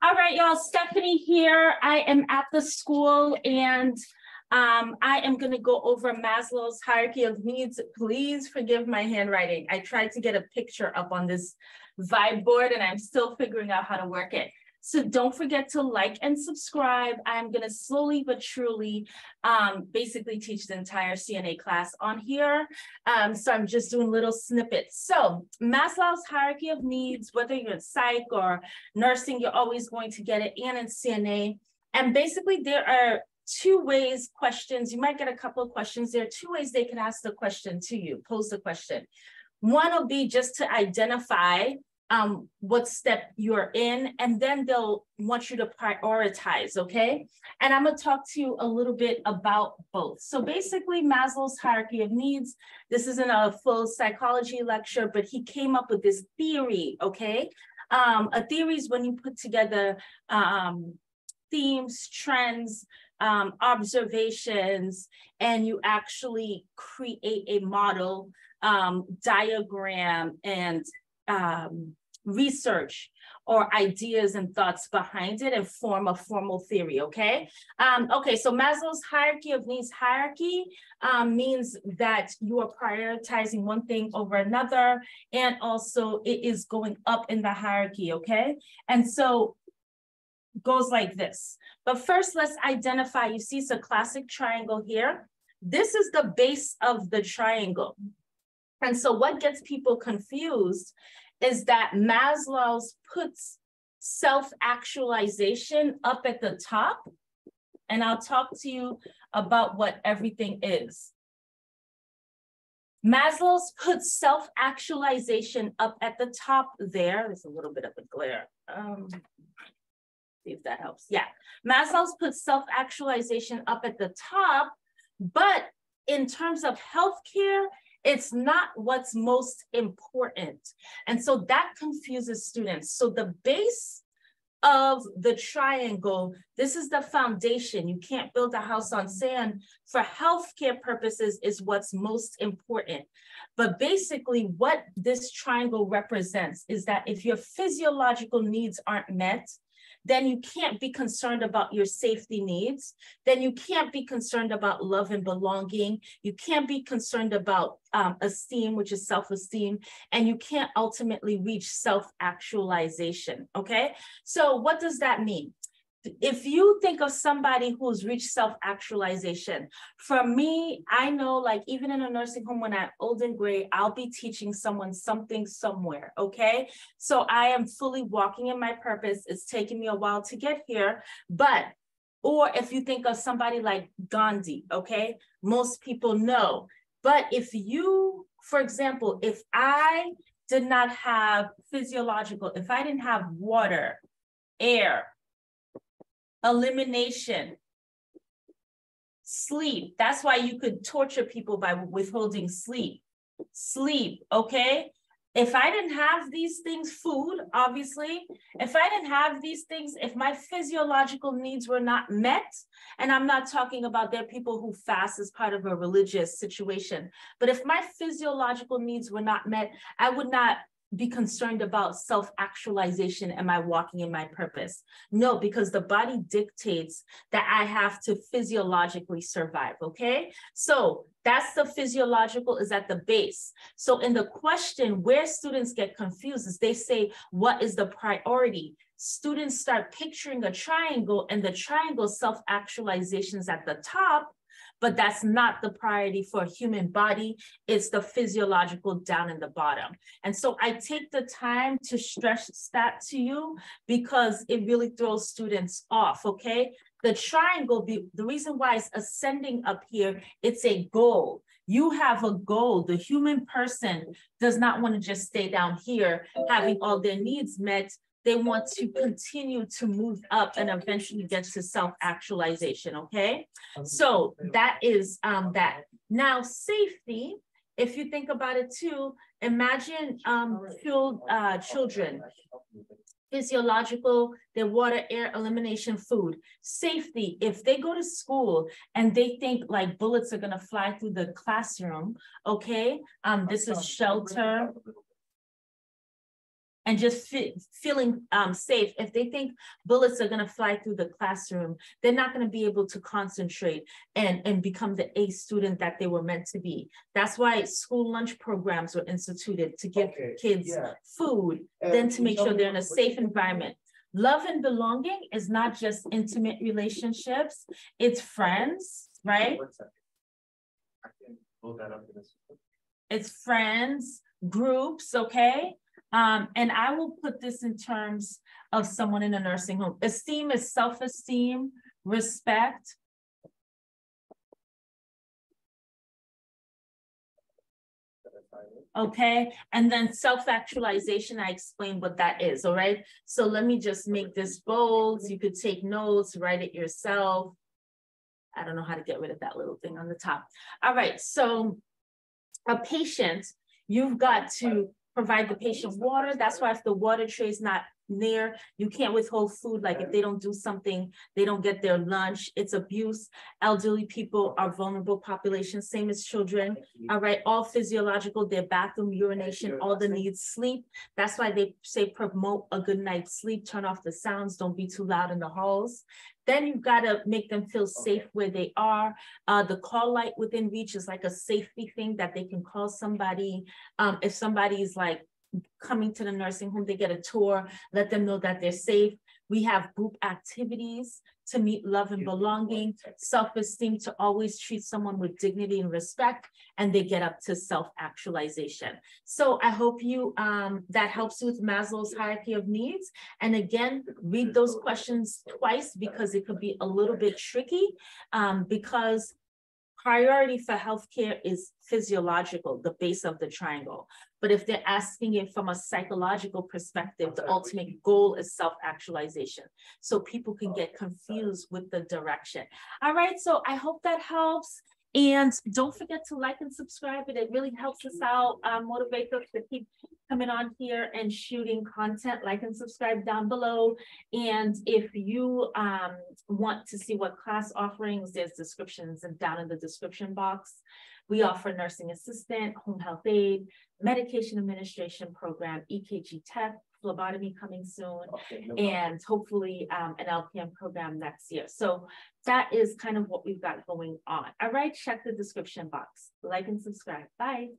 All right, y'all, Stephanie here. I am at the school and I am going to go over Maslow's hierarchy of needs. Please forgive my handwriting. I tried to get a picture up on this vibe board and I'm still figuring out how to work it. So don't forget to like and subscribe. I'm going to slowly but truly basically teach the entire CNA class on here. So I'm just doing little snippets. So Maslow's hierarchy of needs, whether you're in psych or nursing, you're always going to get it, and in CNA. And basically there are two ways questions, you might get a couple of questions. There are two ways they can ask the question to you, pose the question. One will be just to identify what step you're in, and then they'll want you to prioritize, okay? And I'm gonna talk to you a little bit about both. So basically Maslow's hierarchy of needs, this isn't a full psychology lecture, but he came up with this theory, okay? A theory is when you put together themes, trends, observations, and you actually create a model, diagram, and research or ideas and thoughts behind it and form a formal theory, okay? Okay, so Maslow's hierarchy of needs hierarchy means that you are prioritizing one thing over another, and also it is going up in the hierarchy, okay? And so goes like this. But first, let's identify, you see it's a classic triangle here. This is the base of the triangle. And so what gets people confused is that Maslow's puts self-actualization up at the top. And I'll talk to you about what everything is. Maslow's puts self-actualization up at the top there. There's a little bit of a glare. See if that helps. Yeah, Maslow's puts self-actualization up at the top, but in terms of healthcare, it's not what's most important. And so that confuses students. So the base of the triangle, this is the foundation. You can't build a house on sand. For healthcare purposes is what's most important. But basically what this triangle represents is that if your physiological needs aren't met, then you can't be concerned about your safety needs. Then you can't be concerned about love and belonging. You can't be concerned about esteem, which is self-esteem, and you can't ultimately reach self-actualization, okay? So what does that mean? If you think of somebody who's reached self-actualization, for me, I know, like, even in a nursing home, when I'm old and gray, I'll be teaching someone something somewhere, okay? So I am fully walking in my purpose. It's taken me a while to get here, but, or if you think of somebody like Gandhi, okay? Most people know, but if you, for example, if I did not have physiological, if I didn't have water, air, elimination, sleep. That's why you could torture people by withholding sleep. Sleep, okay? If I didn't have these things, food, obviously, if I didn't have these things, if my physiological needs were not met, and I'm not talking about there are people who fast as part of a religious situation, but if my physiological needs were not met, I would not be concerned about self-actualization. Am I walking in my purpose? No, because the body dictates that I have to physiologically survive, okay? So that's the physiological is at the base. So in the question, where students get confused is they say, what is the priority? Students start picturing a triangle, and the triangle self-actualization is at the top, but that's not the priority for a human body. It's the physiological down in the bottom. And so I take the time to stress that to you because it really throws students off, okay? The triangle, the reason why it's ascending up here, it's a goal. You have a goal. The human person does not want to just stay down here having all their needs met. They want to continue to move up and eventually get to self-actualization, okay? So that is that. Now, safety, if you think about it too, imagine children, physiological, their water, air, elimination, food. Safety, if they go to school and they think like bullets are gonna fly through the classroom, okay? This is shelter. and just feeling safe. If they think bullets are going to fly through the classroom, they're not going to be able to concentrate and become the A student that they were meant to be. That's why school lunch programs were instituted, to give kids food, then to make sure they're in a safe environment. Love and belonging is not just intimate relationships, it's friends, right? I can pull that up in a second. It's friends, groups, okay? And I will put this in terms of someone in a nursing home. Esteem is self-esteem, respect. Okay, and then self-actualization, I explained what that is, all right? So let me just make this bold. You could take notes, write it yourself. I don't know how to get rid of that little thing on the top. All right, so a patient, you've got to provide the patient water. That's why if the water tray is not near, you can't withhold food. Like if they don't do something, they don't get their lunch, it's abuse. Elderly people are vulnerable populations, same as children. All right, all physiological, their bathroom, urination, all the needs, sleep. That's why they say promote a good night's sleep, turn off the sounds, don't be too loud in the halls. Then you've got to make them feel safe where they are. The call light within reach is like a safety thing that they can call somebody. If somebody's like coming to the nursing home, they get a tour, let them know that they're safe. We have group activities to meet love and belonging, self-esteem to always treat someone with dignity and respect, and they get up to self-actualization. So I hope you, that helps you with Maslow's hierarchy of needs. And again, read those questions twice because it could be a little bit tricky because priority for healthcare is physiological, the base of the triangle. But if they're asking it from a psychological perspective, the ultimate goal is self-actualization. So people can get confused with the direction. All right, so I hope that helps. And don't forget to like and subscribe. It really helps us out, motivates us to keep coming on here and shooting content. Like and subscribe down below. And if you want to see what class offerings, there's descriptions and down in the description box. We offer nursing assistant, home health aid, medication administration program, EKG tech, phlebotomy coming soon, and hopefully an LPN program next year. So that is kind of what we've got going on. All right, check the description box. Like and subscribe. Bye.